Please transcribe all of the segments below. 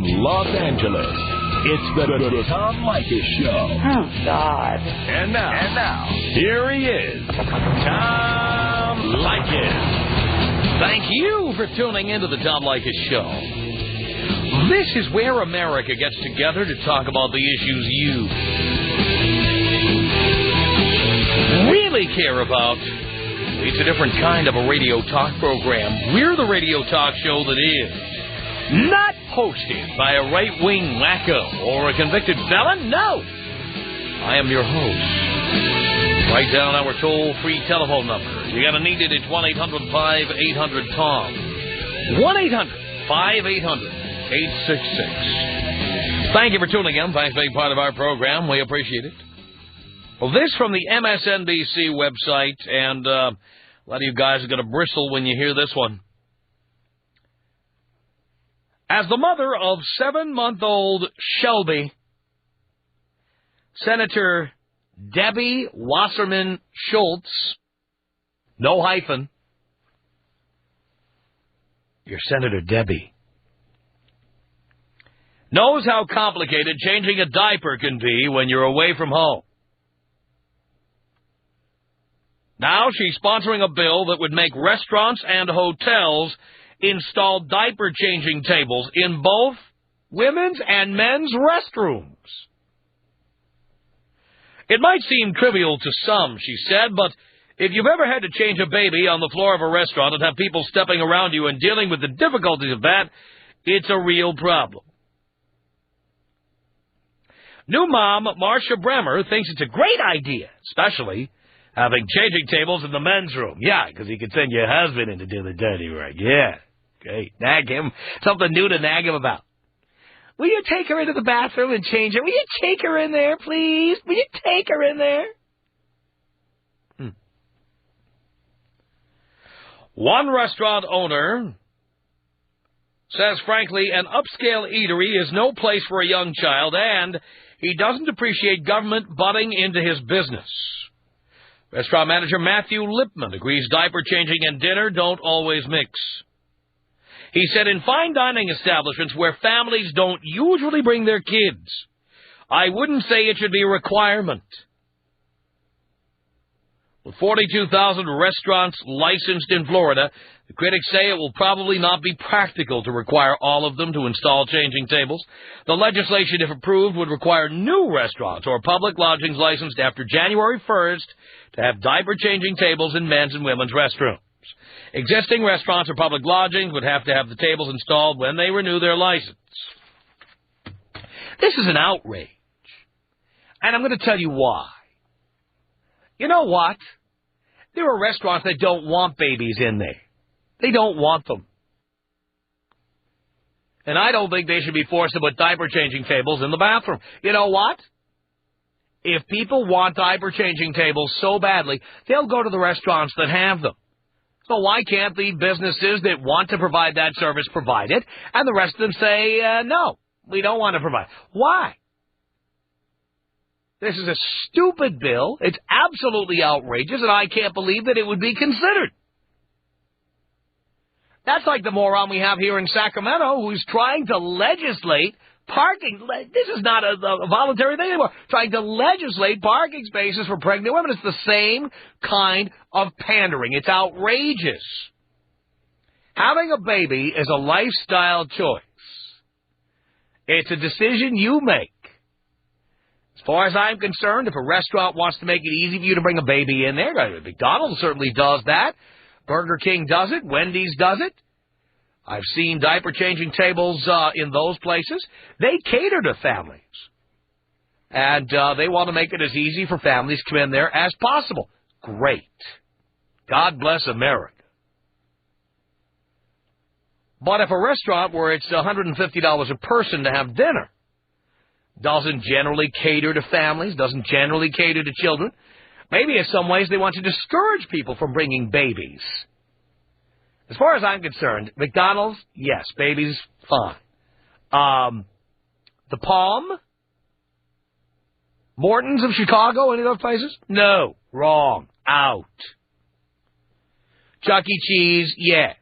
Los Angeles, it's the Tom Leykis Show. Oh, God. And now, here he is, Tom Leykis. Thank you for tuning into the Tom Leykis Show. This is where America gets together to talk about the issues you really care about. It's a different kind of a radio talk program. We're the radio talk show that is not hosted by a right-wing wacko or a convicted felon. No! I am your host. Write down our toll-free telephone number. You're going to need it. It's 1-800-5800-TOM. 1-800-5800-866. Thank you for tuning in. Thanks for being part of our program. We appreciate it. Well, this from the MSNBC website, and a lot of you guys are going to bristle when you hear this one. As the mother of 7-month-old Shelby, Senator Debbie Wasserman Schultz, no hyphen, you're Senator Debbie, knows how complicated changing a diaper can be when you're away from home. Now she's sponsoring a bill that would make restaurants and hotels install diaper-changing tables in both women's and men's restrooms. It might seem trivial to some, she said, but if you've ever had to change a baby on the floor of a restaurant and have people stepping around you and dealing with the difficulties of that, it's a real problem. New mom Marcia Bremer thinks it's a great idea, especially having changing tables in the men's room. Yeah, because you can send your husband in to do the dirty work. Yeah, great. Nag him. Something new to nag him about. Will you take her into the bathroom and change her? Will you take her in there, please? Will you take her in there? One restaurant owner says, frankly, an upscale eatery is no place for a young child, and he doesn't appreciate government butting into his business. Restaurant manager Matthew Lipman agrees diaper changing and dinner don't always mix. He said, in fine dining establishments where families don't usually bring their kids, I wouldn't say it should be a requirement. With 42,000 restaurants licensed in Florida, the critics say it will probably not be practical to require all of them to install changing tables. The legislation, if approved, would require new restaurants or public lodgings licensed after January 1st to have diaper-changing tables in men's and women's restrooms. Existing restaurants or public lodgings would have to have the tables installed when they renew their license. This is an outrage, and I'm going to tell you why. You know what? There are restaurants that don't want babies in there. They don't want them. And I don't think they should be forced to put diaper-changing tables in the bathroom. You know what? If people want diaper-changing tables so badly, they'll go to the restaurants that have them. So why can't the businesses that want to provide that service provide it, and the rest of them say, no, we don't want to provide? Why? This is a stupid bill. It's absolutely outrageous, and I can't believe that it would be considered. That's like the moron we have here in Sacramento who's trying to legislate parking. This is not a voluntary thing anymore. Trying to legislate parking spaces for pregnant women. It's the same kind of pandering. It's outrageous. Having a baby is a lifestyle choice. It's a decision you make. As far as I'm concerned, if a restaurant wants to make it easy for you to bring a baby in there, McDonald's certainly does that. Burger King does it. Wendy's does it. I've seen diaper-changing tables in those places. They cater to families. And they want to make it as easy for families to come in there as possible. Great. God bless America. But if a restaurant where it's $150 a person to have dinner doesn't generally cater to families, doesn't generally cater to children, maybe in some ways they want to discourage people from bringing babies. As far as I'm concerned, McDonald's, yes, babies, fine. The Palm, Morton's of Chicago, any of those places? No, wrong, out. Chuck E. Cheese, yes.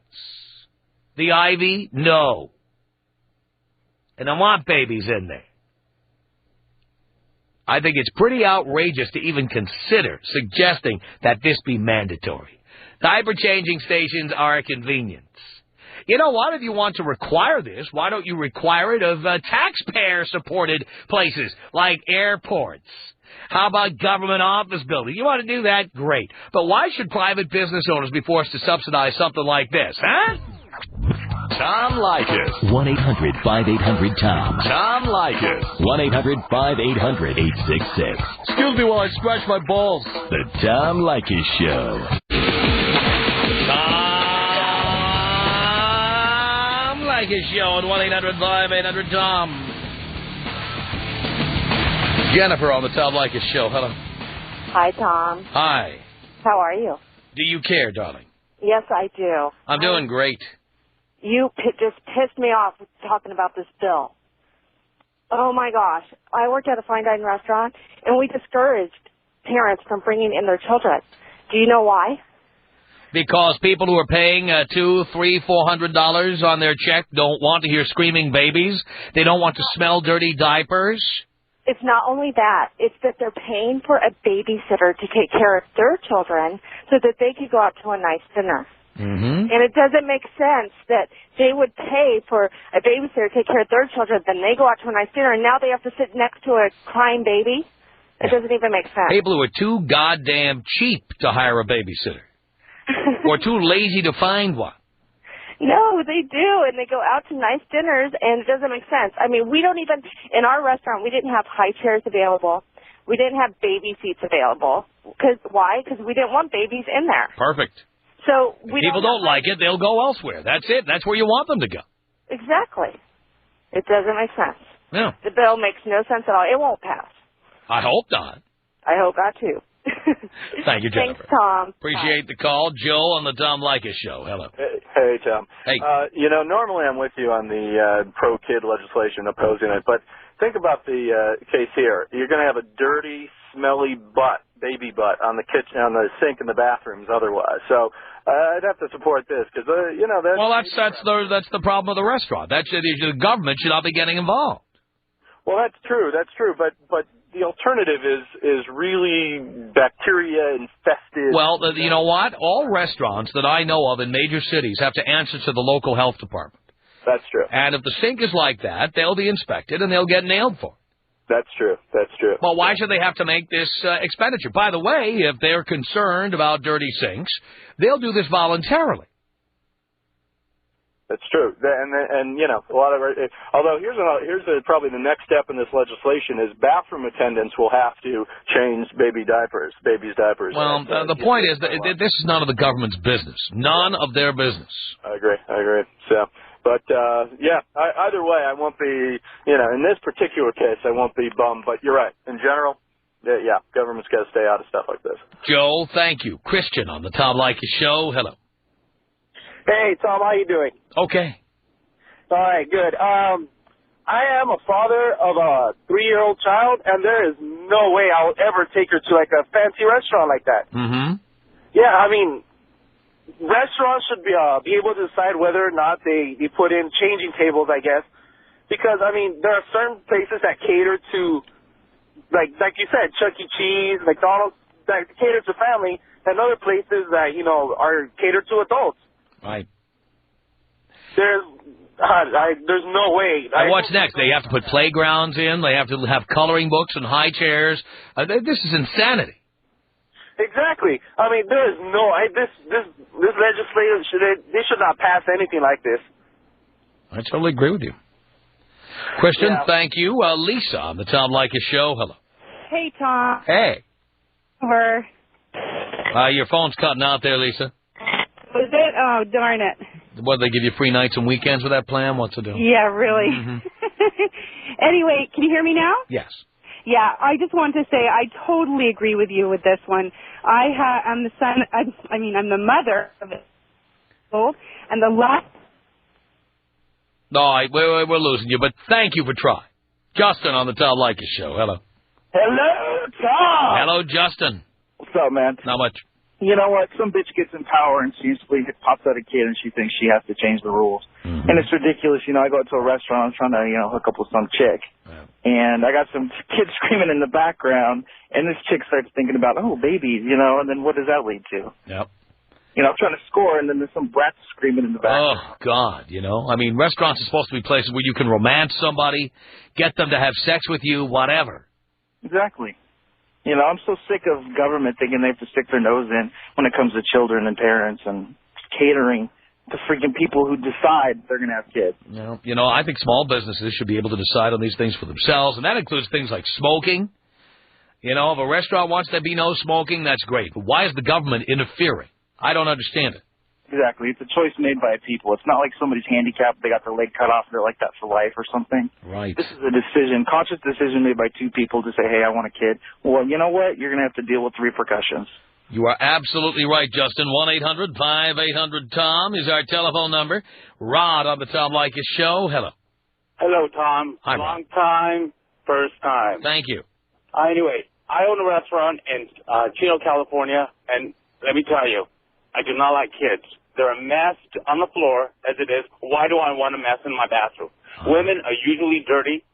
The Ivy, no. and I want babies in there. I think it's pretty outrageous to even consider suggesting that this be mandatory. Diaper changing stations are a convenience. You know what? If you want to require this, why don't you require it of taxpayer-supported places like airports? How about government office buildings? You want to do that? Great. But why should private business owners be forced to subsidize something like this, huh? Tom Leykis. 1-800-5800-TOM. Tom Leykis. 1-800-5800-866. Excuse me while I scratch my balls. The Tom Leykis Show. Tom Leykis Show at 1-800-5800-TOM. Jennifer on the Tom Leykis Show. Hello. Hi, Tom. Hi. How are you? Do you care, darling? Yes, I do. I'm doing great. You just pissed me off talking about this bill. Oh, my gosh. I worked at a fine dining restaurant, and we discouraged parents from bringing in their children. Do you know why? Because people who are paying $200, $300, $400 on their check don't want to hear screaming babies. They don't want to smell dirty diapers. It's not only that. It's that they're paying for a babysitter to take care of their children so that they could go out to a nice dinner. Mm-hmm. And it doesn't make sense that they would pay for a babysitter to take care of their children, then they go out to a nice dinner, and now they have to sit next to a crying baby? It doesn't even make sense. People who are too goddamn cheap to hire a babysitter. Or too lazy to find one. No, they do, and they go out to nice dinners, and it doesn't make sense. I mean, we don't even, in our restaurant, we didn't have high chairs available. We didn't have baby seats available. Why? Because we didn't want babies in there. Perfect. So if people don't like it, they'll go elsewhere. That's it. That's where you want them to go. Exactly. It doesn't make sense. No. The bill makes no sense at all. It won't pass. I hope not. I hope not, too. Thank you, Jennifer. Thanks, Tom. Appreciate the call. Joe on the Tom Leykis Show. Hello. Hey, Tom. Hey. Normally I'm with you on the pro-kid legislation opposing it, but think about the case here. You're going to have a dirty, smelly baby butt on the kitchen, on the sink in the bathrooms otherwise. So I'd have to support this because, that's... Well, that's the problem of the restaurant. The government should not be getting involved. Well, that's true. But the alternative is really bacteria infested. Well, you know what? All restaurants that I know of in major cities have to answer to the local health department. That's true. And if the sink is like that, they'll be inspected and they'll get nailed for it. That's true. Well, why should they have to make this expenditure? By the way, if they're concerned about dirty sinks, they'll do this voluntarily. That's true, and a lot of although here's probably the next step in this legislation is bathroom attendants will have to change babies' diapers. Well, the point is that this is none of the government's business, none of their business. I agree. So, but either way, I won't be, in this particular case, I won't be bummed. But you're right. In general, government's got to stay out of stuff like this. Joe, thank you. Christian on the Tom Leykis Show. Hello. Hey, Tom, how you doing? Okay. All right, good. I am a father of a 3-year-old child, and there is no way I will ever take her to, like, a fancy restaurant like that. Mm-hmm. Yeah, I mean, restaurants should be able to decide whether or not they put in changing tables, I guess, because, I mean, there are certain places that cater to, like you said, Chuck E. Cheese, McDonald's, that cater to family, and other places that, are catered to adults. Right. There's no way. And what's next? They have to put playgrounds in. They have to have coloring books and high chairs. This is insanity. Exactly. I mean, there is this legislature they should not pass anything like this. I totally agree with you. Christian, thank you. Lisa on the Tom Leykis Show. Hello. Hey, Tom. Hey. Over. Your phone's cutting out there, Lisa. Was it? Oh, darn it. What, they give you free nights and weekends with that plan? What's it do? Yeah, really. Mm-hmm. Anyway, can you hear me now? Yes. Yeah, I just wanted to say I totally agree with you with this one. I'm the mother of it. And the last... No, we're losing you, but thank you for trying. Justin on the Tom Leykis Show. Hello. Hello, Tom. Hello, Justin. What's up, man? Not much. you know what? Some bitch gets in power and she instantly pops out a kid and she thinks she has to change the rules. Mm-hmm. And it's ridiculous. You know, I go out to a restaurant, I'm trying to, hook up with some chick. Yeah. And I got some kids screaming in the background, and this chick starts thinking about, oh, babies, and then what does that lead to? Yep. I'm trying to score, and then there's some brats screaming in the background. Oh, God, I mean, restaurants are supposed to be places where you can romance somebody, get them to have sex with you, whatever. Exactly. I'm so sick of government thinking they have to stick their nose in when it comes to children and parents and catering to freaking people who decide they're going to have kids. I think small businesses should be able to decide on these things for themselves, and that includes things like smoking. If a restaurant wants there to be no smoking, that's great. But why is the government interfering? I don't understand it. Exactly. It's a choice made by people. It's not like somebody's handicapped, they got their leg cut off, they're like that for life or something. Right. This is a decision, conscious decision made by two people to say, hey, I want a kid. Well, you know what? You're going to have to deal with the repercussions. You are absolutely right, Justin. 1-800-5800-TOM is our telephone number. Rod on the Tom Leykis Show. Hello. Hello, Tom. Hi, Long time, first time. Thank you. Anyway, I own a restaurant in Chino, California, and let me tell you, I do not like kids. They're a mess on the floor as it is. Why do I want a mess in my bathroom? Women are usually dirty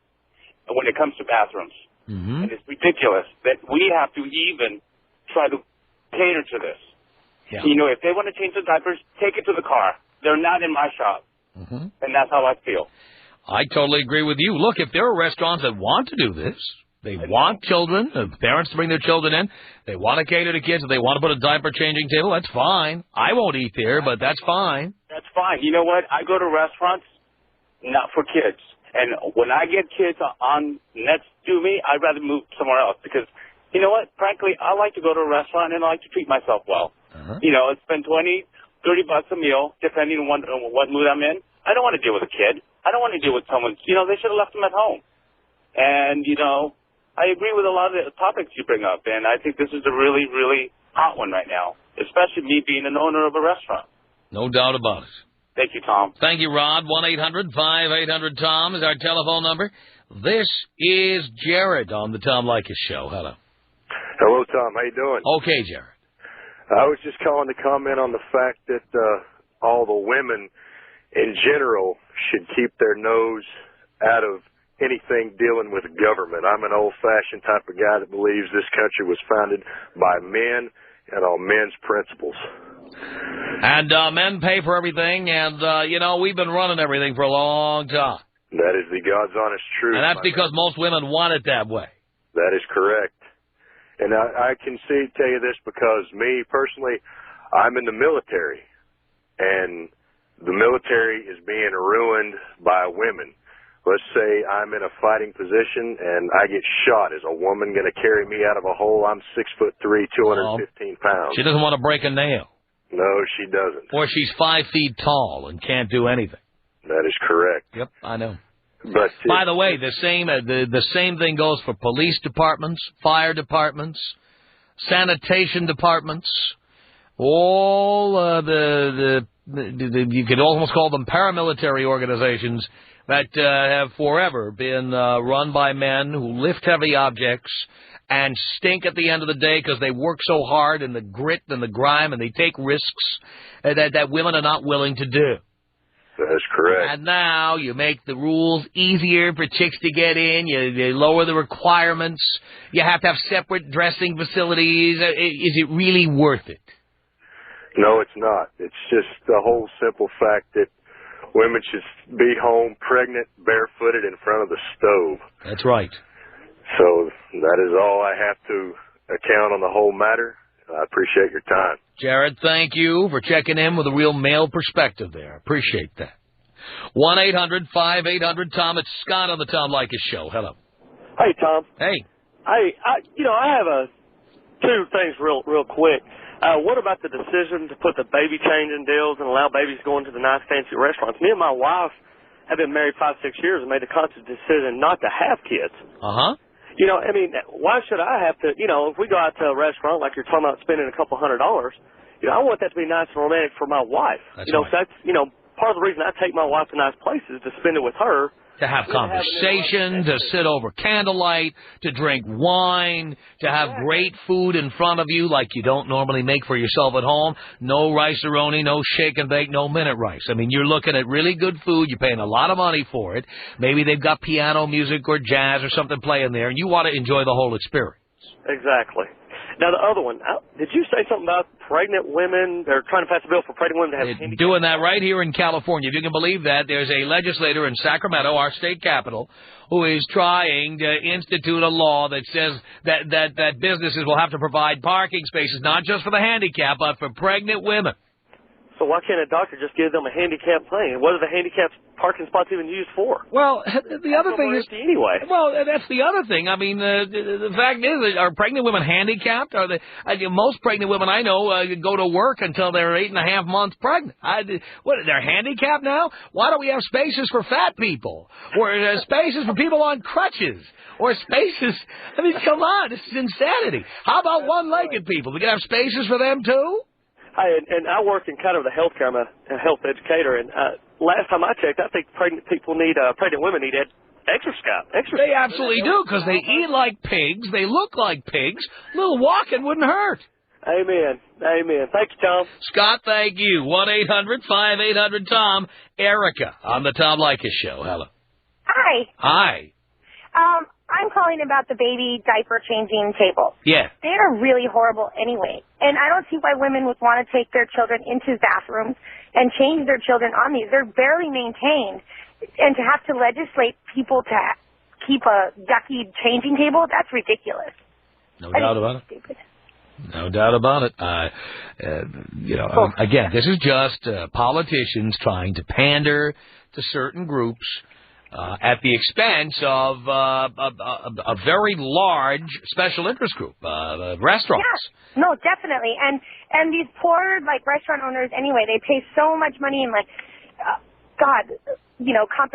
when it comes to bathrooms. Mm-hmm. And it's ridiculous that we have to even try to cater to this. Yeah. If they want to change the diapers, take it to the car. They're not in my shop. Mm-hmm. And that's how I feel. I totally agree with you. Look, if there are restaurants that want to do this, they want children, parents to bring their children in, they want to cater to kids, if they want to put a diaper changing table, that's fine. I won't eat there, but that's fine. That's fine. You know what? I go to restaurants not for kids. And when I get kids on next to me, I'd rather move somewhere else because, you know what? Frankly, I like to go to a restaurant and I like to treat myself well. Uh-huh. Spend $20, $30 a meal, depending on what mood I'm in. I don't want to deal with a kid. I don't want to deal with someone. They should have left them at home. And, I agree with a lot of the topics you bring up, and I think this is a really, really hot one right now, especially me being an owner of a restaurant. No doubt about it. Thank you, Tom. Thank you, Rod. 1-800-5800-TOM is our telephone number. This is Jared on the Tom Leykis Show. Hello. Hello, Tom. How you doing? Okay, Jared. I was just calling to comment on the fact that all the women in general should keep their nose out of anything dealing with government. I'm an old-fashioned type of guy that believes this country was founded by men and on men's principles. And men pay for everything, and, we've been running everything for a long time. That is the God's honest truth. And that's because most women want it that way. That is correct. And I can tell you this because me, personally, I'm in the military, and the military is being ruined by women. Let's say I'm in a fighting position and I get shot. Is a woman going to carry me out of a hole? I'm 6'3", 215 pounds. She doesn't want to break a nail. No, she doesn't. Or she's 5 feet tall and can't do anything. That is correct. Yep, I know. But by the way, the same thing goes for police departments, fire departments, sanitation departments, all you could almost call them paramilitary organizations that have forever been run by men who lift heavy objects and stink at the end of the day because they work so hard in the grit and the grime and they take risks that women are not willing to do. That is correct. And now you make the rules easier for chicks to get in. You lower the requirements. You have to have separate dressing facilities. Is it really worth it? No, it's not. It's just the whole simple fact that women should be home pregnant, barefooted in front of the stove. That's right. So that is all I have to account on the whole matter. I appreciate your time. Jared, thank you for checking in with a real male perspective there. Appreciate that. 1-800-5800-TOM. It's Scott on the Tom Leykis Show. Hello. Hey, Tom. Hey. I have two things real quick. What about the decision to put the baby changing deals and allow babies going to the nice fancy restaurants? Me and my wife have been married 5-6 years and made a conscious decision not to have kids. Uh-huh. Why should I have to, if we go out to a restaurant like you're talking about spending a couple $100, I want that to be nice and romantic for my wife. That's right. So that's, part of the reason I take my wife to nice places is to spend it with her To have conversation, to sit over candlelight, to drink wine, to have great food in front of you like you don't normally make for yourself at home. No rice-a-roni, no shake and bake, no minute rice. I mean, you're looking at really good food. You're paying a lot of money for it. Maybe they've got piano music or jazz or something playing there, and you want to enjoy the whole experience. Exactly. Now, the other one, did you say something about pregnant women? They're trying to pass a bill for pregnant women to have handicaps? Doing that right here in California. If you can believe that, there's a legislator in Sacramento, our state capital, who is trying to institute a law that says that businesses will have to provide parking spaces, not just for the handicapped, but for pregnant women. So why can't a doctor just give them a handicap thing? What are the handicapped parking spots even used for? Well, the other thing is anyway. Well, that's the other thing. I mean, the fact is, are pregnant women handicapped? Are they? Most pregnant women I know go to work until they're 8.5 months pregnant. They're handicapped now? Why don't we have spaces for fat people, or spaces for people on crutches, or spaces? I mean, come on, this is insanity. How about one-legged people? We can have spaces for them too. And I work in kind of the healthcare. I'm a health educator, and last time I checked, I think pregnant women need exercise. They absolutely do, because they eat like pigs, they look like pigs. A little walking wouldn't hurt. Amen. Thank you, Tom. Scott, thank you. 1-800-5800-TOM. Erica on the Tom Leykis Show. Hello. Hi. Hi. I'm calling about the baby diaper changing table. Yeah. They're really horrible anyway. And I don't see why women would want to take their children into bathrooms and change their children on these. They're barely maintained. And to have to legislate people to keep a yucky changing table, that's ridiculous. No doubt about it. Stupid. No doubt about it. Again, this is just politicians trying to pander to certain groups at the expense of a very large special interest group, restaurants. Yeah, no, definitely. And these poor, restaurant owners, anyway, they pay so much money in,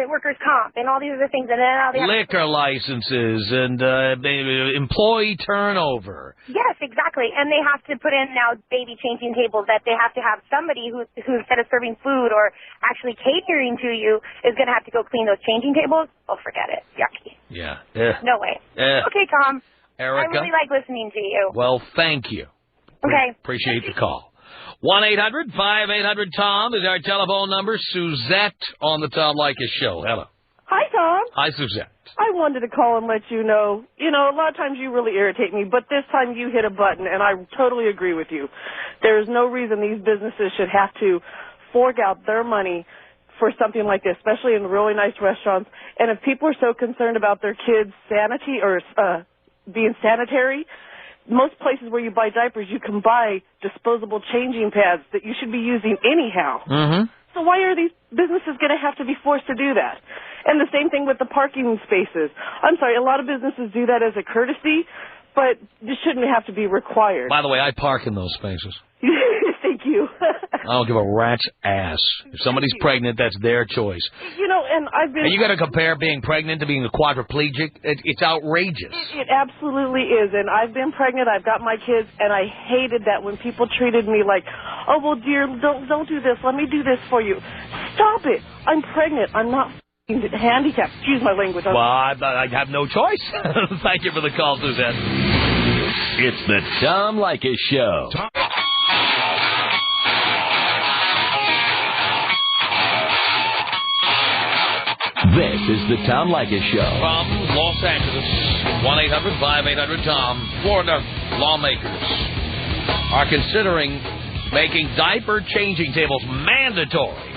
workers' comp and all these other things. And then liquor licenses and employee turnover. Yes, exactly. And they have to put in now baby changing tables that they have to have somebody who instead of serving food or actually catering to you is going to have to go clean those changing tables. Oh, forget it. Yucky. Yeah. No way. Okay, Tom. Erica. I really like listening to you. Well, thank you. Okay. Appreciate the call. 1-800-5800-TOM is our telephone number. Suzette on the Tom Leykis Show. Hello. Hi, Tom. Hi, Suzette. I wanted to call and let you know, a lot of times you really irritate me, but this time you hit a button, and I totally agree with you. There is no reason these businesses should have to fork out their money for something like this, especially in really nice restaurants. And if people are so concerned about their kids' sanity or being sanitary, most places where you buy diapers, you can buy disposable changing pads that you should be using anyhow. Mm-hmm. So why are these businesses going to have to be forced to do that? And the same thing with the parking spaces. I'm sorry, a lot of businesses do that as a courtesy, but it shouldn't have to be required. By the way, I park in those spaces. Thank you. I don't give a rat's ass. If somebody's pregnant, that's their choice. And I've been... And you got to compare being pregnant to being a quadriplegic? It's outrageous. It absolutely is. And I've been pregnant. I've got my kids, and I hated that when people treated me like, oh, well, dear, don't do this. Let me do this for you. Stop it. I'm pregnant. I'm not handicapped. Excuse my language. Well, I have no choice. Thank you for the call, Suzette. It's the Tom Leykis Show. This is the Tom Leykis Show. From Los Angeles, 1-800-5800-TOM. Florida lawmakers are considering making diaper changing tables mandatory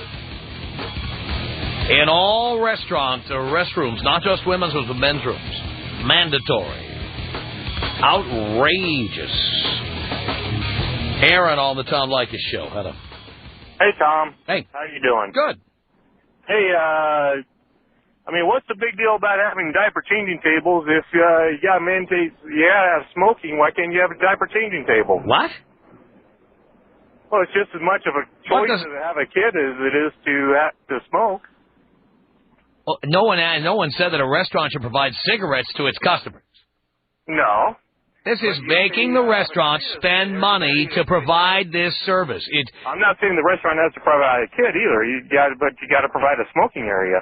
in all restaurants or restrooms, not just women's rooms, but men's rooms. Mandatory. Outrageous. Aaron on the Tom Leykis Show. Hello. Hey, Tom. Hey. How you doing? Good. Hey, what's the big deal about having diaper changing tables if you got mandate, have smoking? Why can't you have a diaper changing table? What? Well, it's just as much of a choice to have a kid as it is to smoke. Well, no one said that a restaurant should provide cigarettes to its customers. No. This is making the restaurant spend money to provide this service. I'm not saying the restaurant has to provide a kid either. But you got to provide a smoking area.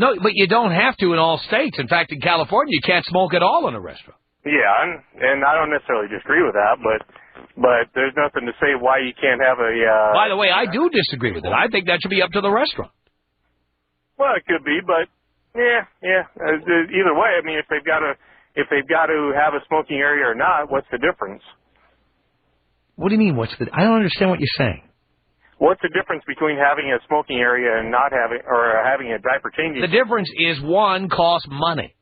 No, but you don't have to in all states. In fact, in California, you can't smoke at all in a restaurant. Yeah, and I don't necessarily disagree with that, but there's nothing to say why you can't have a... By the way, I do disagree with it. I think that should be up to the restaurant. Well, it could be, but yeah. Either way, I mean, if they've got to have a smoking area or not, what's the difference? What do you mean? I don't understand what you're saying. What's the difference between having a smoking area and not having a diaper changing? The difference is one costs money.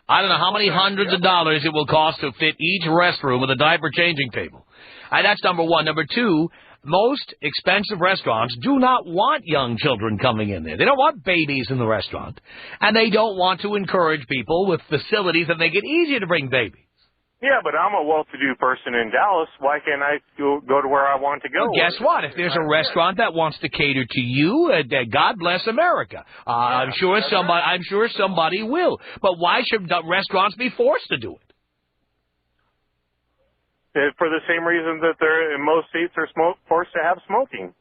I don't know how many hundreds of dollars it will cost to fit each restroom with a diaper changing table. That's number one. Number two, most expensive restaurants do not want young children coming in there. They don't want babies in the restaurant. And they don't want to encourage people with facilities that make it easier to bring babies. Yeah, but I'm a well-to-do person in Dallas. Why can't I go to where I want to go? Well, guess what? If there's a restaurant that wants to cater to you, God bless America. I'm sure somebody will. But why should restaurants be forced to do it? For the same reason that they're in most states are forced to have smoking.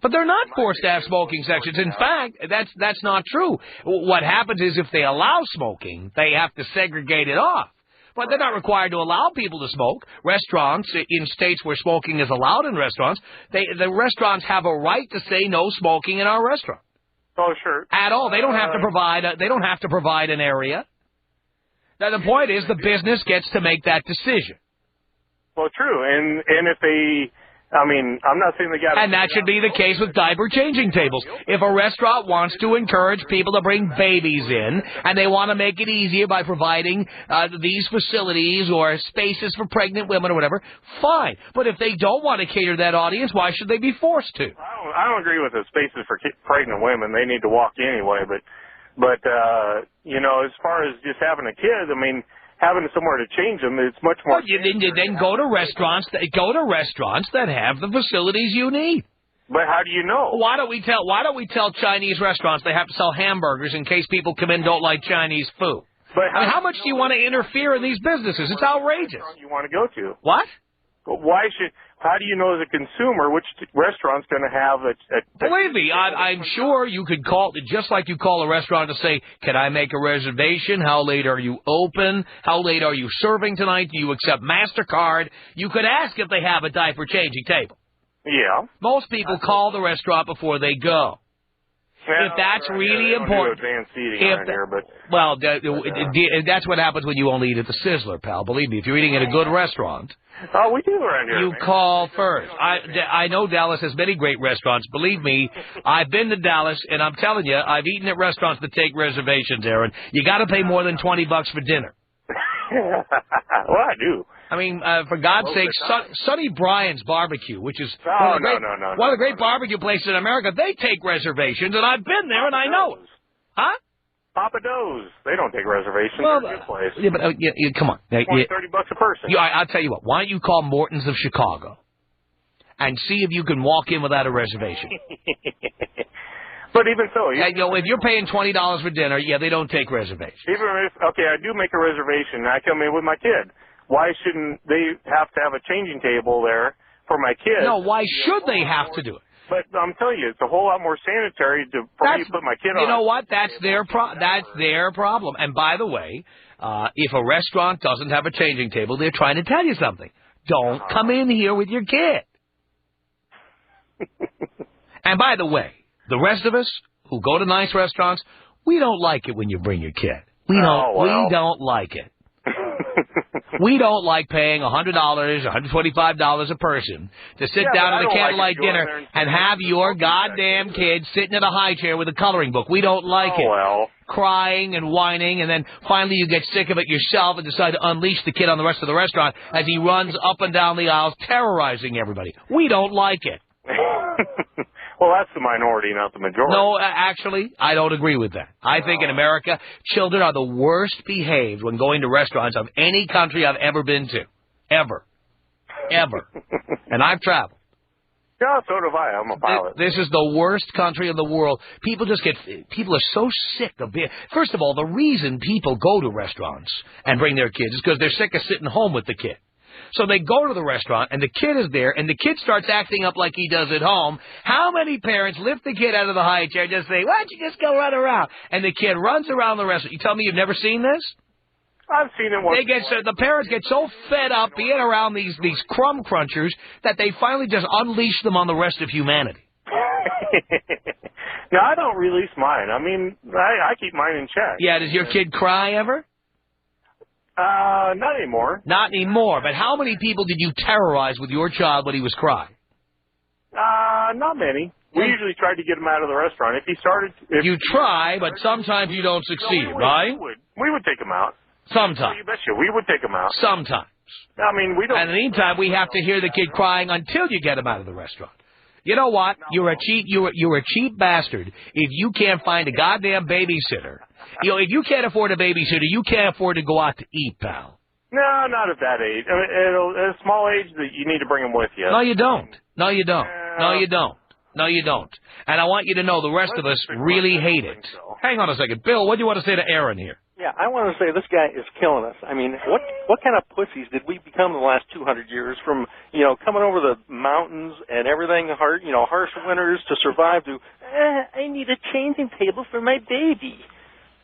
But they're not forced to have smoking sections. In fact, that's not true. What happens is if they allow smoking, they have to segregate it off. But they're not required to allow people to smoke. Restaurants, in states where smoking is allowed in restaurants, the restaurants have a right to say no smoking in our restaurant. Oh, sure. At all. They don't have to provide. They don't have to provide an area. Now, the point is, the business gets to make that decision. Well, true. And if they... I mean, I'm not saying they got... And that should be the case with diaper changing tables. If a restaurant wants to encourage people to bring babies in, and they want to make it easier by providing these facilities or spaces for pregnant women or whatever, fine. But if they don't want to cater to that audience, why should they be forced to? I don't agree with the spaces for pregnant women. They need to walk anyway. But you know, as far as just having a kid, I mean... having somewhere to change them, it's much more... Well, you then go to restaurants that have the facilities you need. But how do you know? Why don't we tell Chinese restaurants they have to sell hamburgers in case people come in and don't like Chinese food? But how much do you want to interfere in these businesses? It's outrageous. You want to go to? What? But how do you know as a consumer which restaurant's going to have Believe me, I'm sure you could call, just like you call a restaurant to say, can I make a reservation? How late are you open? How late are you serving tonight? Do you accept MasterCard? You could ask if they have a diaper changing table. Yeah. Most people call the restaurant before they go. Well, if that's really important. Well, that's what happens when you only eat at the Sizzler, pal. Believe me, if you're eating at a good restaurant... Oh, we do around here. You call first. I know Dallas has many great restaurants. Believe me, I've been to Dallas, and I'm telling you, I've eaten at restaurants that take reservations, Aaron. You got to pay more than $20 for dinner. Well, I do. I mean, for God's sake, Sonny Bryan's Barbecue, which is one of the great barbecue places in America, they take reservations, and I've been there, and I know it. Huh? Papa Do's. They don't take reservations. Well, they're a good place. Yeah, but come on. $30 a person. I'll tell you what. Why don't you call Morton's of Chicago and see if you can walk in without a reservation? But even so, if you're paying $20 for dinner, they don't take reservations. Even if I do make a reservation and I come in with my kid, why shouldn't they have to have a changing table there for my kid? No, why should they have to do it? But I'm telling you, it's a whole lot more sanitary for me to put my kid on. You know what? That's their problem. And by the way, if a restaurant doesn't have a changing table, they're trying to tell you something. Don't come in here with your kid. And by the way, the rest of us who go to nice restaurants, we don't like it when you bring your kid. We don't like it. We don't like paying $100, $125 a person to sit down at a candlelight dinner and have your goddamn kid sitting in a high chair with a coloring book. We don't like it. Crying and whining, and then finally you get sick of it yourself and decide to unleash the kid on the rest of the restaurant as he runs up and down the aisles terrorizing everybody. We don't like it. Well, that's the minority, not the majority. No, actually, I don't agree with that. I think in America, children are the worst behaved when going to restaurants of any country I've ever been to. Ever. And I've traveled. Yeah, so have I. I'm a pilot. This is the worst country in the world. People are so sick of being... First of all, the reason people go to restaurants and bring their kids is because they're sick of sitting home with the kid. So they go to the restaurant, and the kid is there, and the kid starts acting up like he does at home. How many parents lift the kid out of the high chair and just say, why don't you just go run around? And the kid runs around the restaurant. You tell me you've never seen this? I've seen it once. The parents get so fed up being around these crumb crunchers that they finally just unleash them on the rest of humanity. No, I don't release mine. I mean, I keep mine in check. Yeah, does your kid cry ever? Not anymore. Not anymore, but how many people did you terrorize with your child when he was crying? Not many. We usually tried to get him out of the restaurant. If he started... You try, but sometimes you don't succeed, right? We would take him out. Sometimes. Well, you betcha. We would take him out. Sometimes. I mean, we don't... And in the meantime, we have to hear the kid crying until you get him out of the restaurant. You know what? You're a cheap bastard if you can't find a goddamn babysitter. If you can't afford a babysitter, you can't afford to go out to eat, pal. No, not at that age. I mean, at a small age, you need to bring him with you. No, you don't. No, you don't. No, you don't. No, you don't. And I want you to know the rest of us really hate it. Hang on a second. Bill, what do you want to say to Aaron here? Yeah, I want to say this guy is killing us. I mean, what kind of pussies did we become in the last 200 years from, coming over the mountains and everything, harsh winters to survive to, I need a changing table for my baby.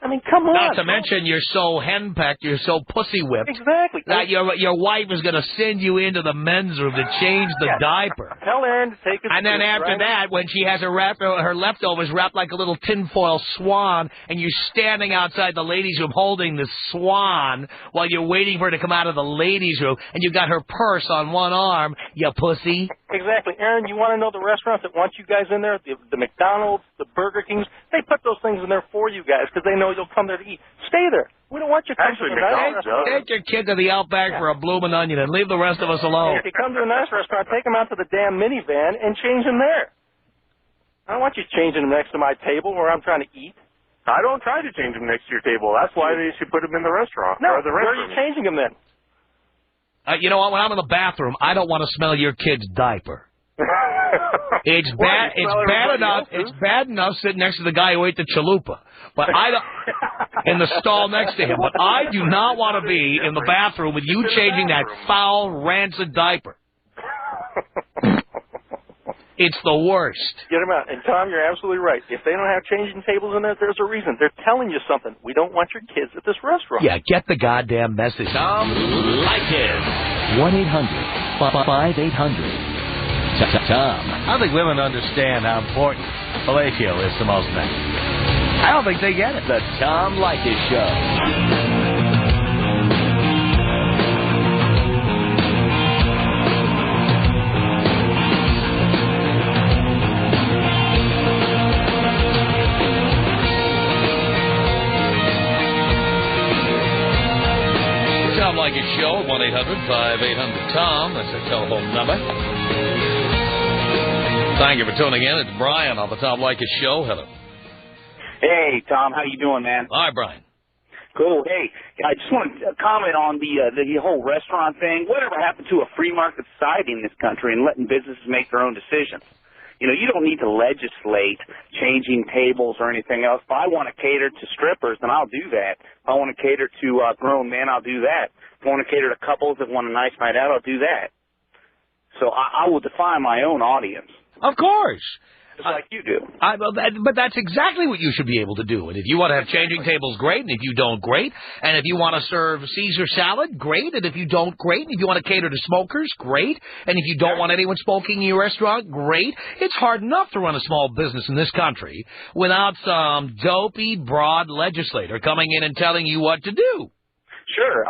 I mean, come on. Not to mention you're so henpecked, you're so pussy-whipped. Exactly. That your wife is going to send you into the men's room to change the diaper. Tell Aaron to take his... And then after that, when she has her leftovers wrapped like a little tinfoil swan, and you're standing outside the ladies' room holding the swan while you're waiting for her to come out of the ladies' room, and you got her purse on one arm, you pussy. Exactly. Aaron, you want to know the restaurants that want you guys in there? The McDonald's, the Burger Kings, they put those things in there for you guys because they know you'll come there to eat. Stay there. We don't want you to come to a nice restaurant. Take your kid to the Outback for a blooming onion and leave the rest of us alone. If you come to a nice restaurant, take them out to the damn minivan and change them there. I don't want you changing them next to my table where I'm trying to eat. I don't try to change them next to your table. That's why they should put them in the restaurant. No, or the where are you changing them then? You know what? When I'm in the bathroom, I don't want to smell your kid's diaper. It's bad. It's bad enough. It's bad enough sitting next to the guy who ate the chalupa, but I don't in the stall next to him. But I do not want to be in the bathroom with you changing that foul, rancid diaper. It's the worst. Get them out. And Tom, you're absolutely right. If they don't have changing tables in there, there's a reason. They're telling you something. We don't want your kids at this restaurant. Yeah, get the goddamn message. Tom Leykis. 1-800-5800. Tom. I don't think women understand how important fellatio is to most men. I don't think they get it. The Tom Leykis Show. Tom Leykis Show, 1-800-5800-TOM. That's our telephone number. Thank you for tuning in. It's Brian on the Tom Leykis Show. Hello. Hey, Tom. How you doing, man? Hi, Brian. Cool. Hey, I just want to comment on the whole restaurant thing. Whatever happened to a free market society in this country and letting businesses make their own decisions? You don't need to legislate changing tables or anything else. If I want to cater to strippers, then I'll do that. If I want to cater to grown men, I'll do that. If I want to cater to couples that want a nice night out, I'll do that. So I will define my own audience. Of course. Just like you do. But that's exactly what you should be able to do. And if you want to have changing tables, great. And if you don't, great. And if you want to serve Caesar salad, great. And if you don't, great. And if you want to cater to smokers, great. And if you don't want anyone smoking in your restaurant, great. It's hard enough to run a small business in this country without some dopey, broad legislator coming in and telling you what to do. Sure.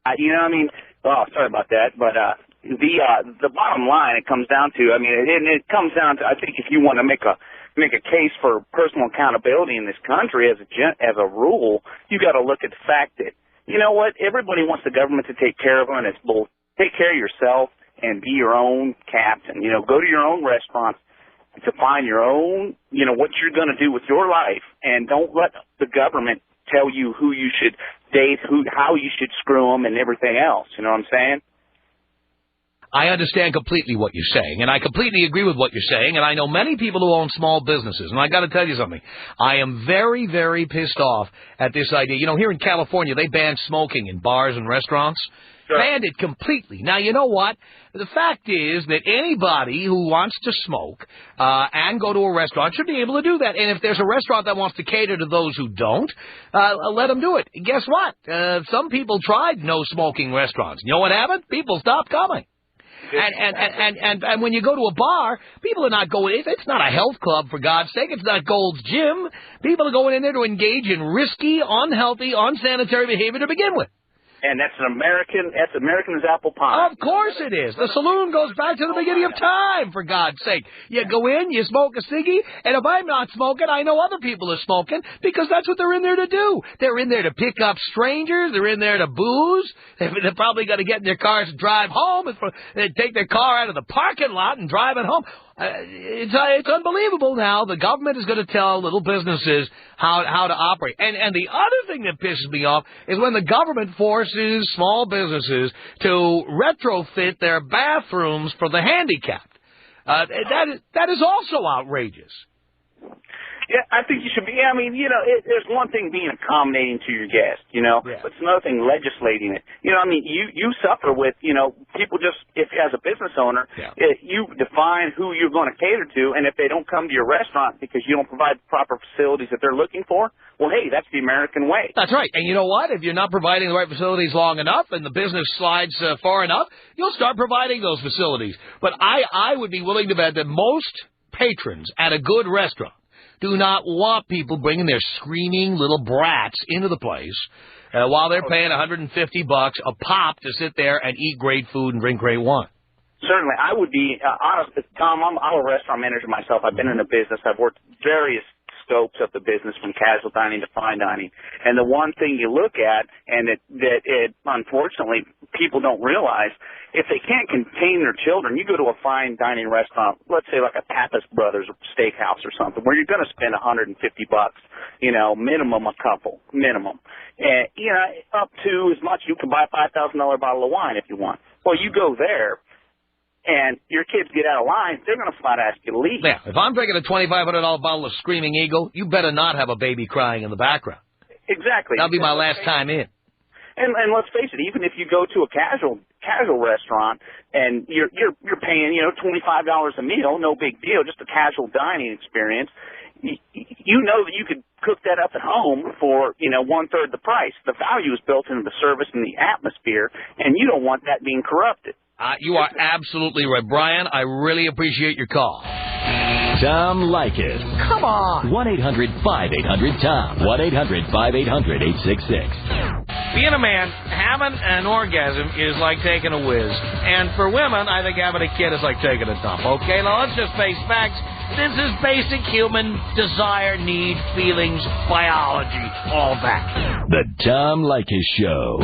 Sorry about that, but the bottom line it comes down to, it comes down to, I think if you want to make a case for personal accountability in this country as a rule, you got to look at the fact that, you know what, everybody wants the government to take care of them, and it's both take care of yourself and be your own captain. Go to your own restaurants to find your own, what you're going to do with your life, and don't let the government tell you who you should date, how you should screw them, and everything else. You know what I'm saying? I understand completely what you're saying, and I completely agree with what you're saying, and I know many people who own small businesses, and I got to tell you something. I am very, very pissed off at this idea. Here in California, they ban smoking in bars and restaurants. Banned it completely. Now, you know what? The fact is that anybody who wants to smoke and go to a restaurant should be able to do that. And if there's a restaurant that wants to cater to those who don't, let them do it. Guess what? Some people tried no-smoking restaurants. You know what happened? People stopped coming. And when you go to a bar, people are not going. It's not a health club, for God's sake. It's not Gold's Gym. People are going in there to engage in risky, unhealthy, unsanitary behavior to begin with. And that's American as apple pie. Of course it is. The saloon goes back to the beginning of time, for God's sake. You go in, you smoke a ciggy, and if I'm not smoking, I know other people are smoking, because that's what they're in there to do. They're in there to pick up strangers. They're in there to booze. They're probably going to get in their cars and drive home. They take their car out of the parking lot and drive it home. It's unbelievable now. The government is going to tell little businesses how to operate. And the other thing that pisses me off is when the government forces small businesses to retrofit their bathrooms for the handicapped. That is also outrageous. Yeah, I think you should be. I mean, there's one thing being accommodating to your guest, but it's another thing legislating it. I mean, you suffer with, people just, if as a business owner, you define who you're going to cater to, and if they don't come to your restaurant because you don't provide the proper facilities that they're looking for, well, hey, that's the American way. That's right. And you know what? If you're not providing the right facilities long enough and the business slides far enough, you'll start providing those facilities. But I would be willing to bet that most patrons at a good restaurant do not want people bringing their screaming little brats into the place while they're paying $150 a pop to sit there and eat great food and drink great wine. Certainly. I would be honest, Tom, I'm a restaurant manager myself. I've been in the business. I've worked various scopes of the business, from casual dining to fine dining. And the one thing you look at, and that unfortunately people don't realize, if they can't contain their children, you go to a fine dining restaurant, let's say like a Pappas Brothers Steakhouse or something, where you're going to spend $150, minimum a couple, minimum. And, up to as much, you can buy a $5,000 bottle of wine if you want. Well, you go there, and your kids get out of line, they're going to flat ask you to leave. Yeah, if I'm drinking a $2,500 bottle of Screaming Eagle, you better not have a baby crying in the background. Exactly. That'll be my last time in. And let's face it, even if you go to a casual restaurant and you're paying, $25 a meal, no big deal, just a casual dining experience, you know that you could cook that up at home for, 1/3 the price. The value is built into the service and the atmosphere, and you don't want that being corrupted. You are absolutely right, Brian. I really appreciate your call. Tom Leykis. Come on. 1-800-5800-TOM. 1-800-5800-866. Being a man, having an orgasm is like taking a whiz. And for women, I think having a kid is like taking a dump. Okay, now let's just face facts. This is basic human desire, need, feelings, biology, all that. The Tom Leykis Show.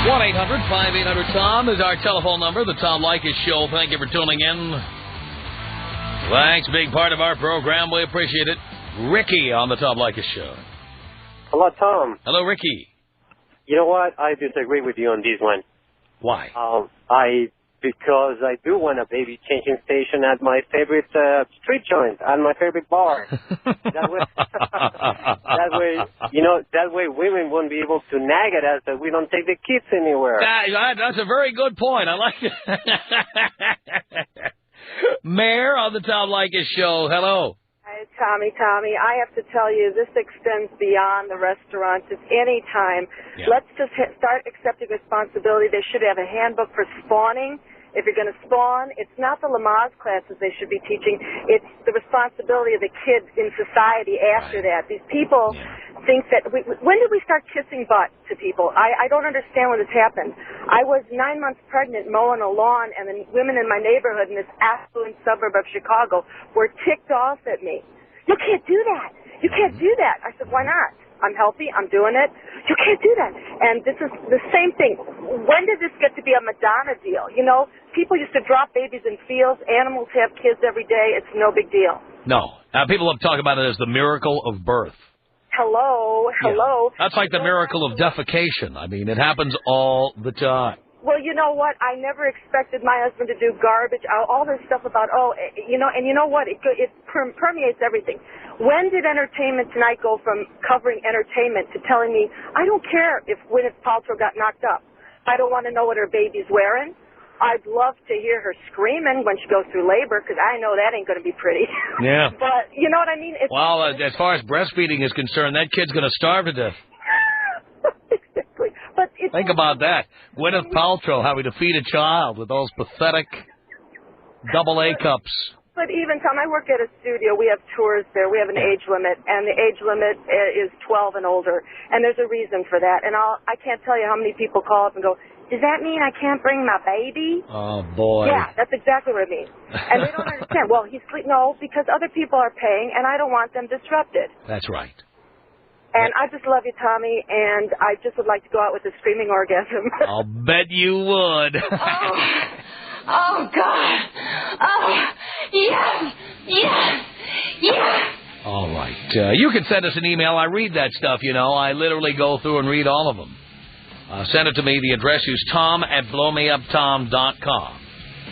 1-800-5800-TOM is our telephone number, the Tom Leykis Show. Thank you for tuning in. Thanks, big part of our program. We appreciate it. Ricky on the Tom Leykis Show. Hello, Tom. Hello, Ricky. You know what? I disagree with you on this one. Why? Because I do want a baby changing station at my favorite street joint, at my favorite bar. that way women won't be able to nag at us that we don't take the kids anywhere. That's a very good point. I like it. Mayor on the Tom Leykis Show. Hello. Hi, Tommy. I have to tell you, this extends beyond the restaurants. It's any time. Yeah. Let's just start accepting responsibility. They should have a handbook for spawning. If you're going to spawn, it's not the Lamaze classes they should be teaching. It's the responsibility of the kids in society after that. These people think that... when did we start kissing butt to people? I don't understand when this happened. I was 9 months pregnant mowing a lawn, and the women in my neighborhood in this affluent suburb of Chicago were ticked off at me. You can't do that. You can't do that. I said, why not? I'm healthy. I'm doing it. You can't do that. And this is the same thing. When did this get to be a Madonna deal? People used to drop babies in fields. Animals have kids every day. It's no big deal. No. People have talked about it as the miracle of birth. Hello. Yeah. That's like the miracle of defecation. I mean, it happens all the time. Well, you know what? I never expected my husband to do garbage, all this stuff about, and you know what? It permeates everything. When did Entertainment Tonight go from covering entertainment to telling me, I don't care if Gwyneth Paltrow got knocked up. I don't want to know what her baby's wearing. I'd love to hear her screaming when she goes through labor, because I know that ain't going to be pretty. Yeah. But, you know what I mean? Well, as far as breastfeeding is concerned, that kid's going to starve to death. Exactly. But think about that. Gwyneth Paltrow having to feed a child with those pathetic AA cups. But even, Tom, I work at a studio. We have tours there. We have an age limit, and the age limit is 12 and older. And there's a reason for that. And I can't tell you how many people call up and go, does that mean I can't bring my baby? Oh, boy. Yeah, that's exactly what it means. And they don't understand. Well, no, because other people are paying, and I don't want them disrupted. That's right. And I just love you, Tommy, and I just would like to go out with a screaming orgasm. I'll bet you would. Oh, God. Oh, yes, yes, yes. All right. You can send us an email. I read that stuff, you know. I literally go through and read all of them. Send it to me. The address is tom@blowmeuptom.com.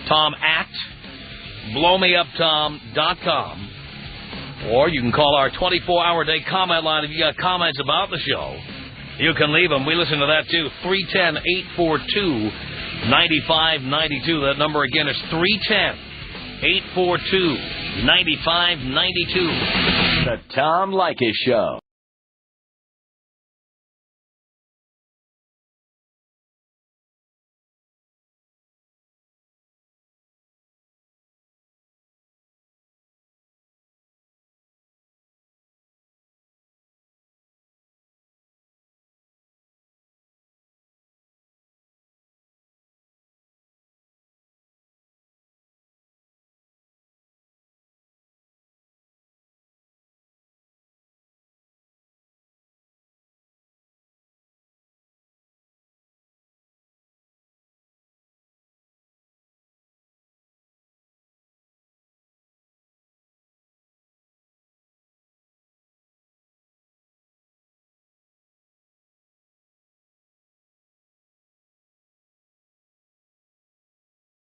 tom@blowmeuptom.com. Or you can call our 24-hour-day comment line if you got comments about the show. You can leave them. We listen to that, too. 310-842-9592. That number again is 310-842-9592. The Tom Leykis Show.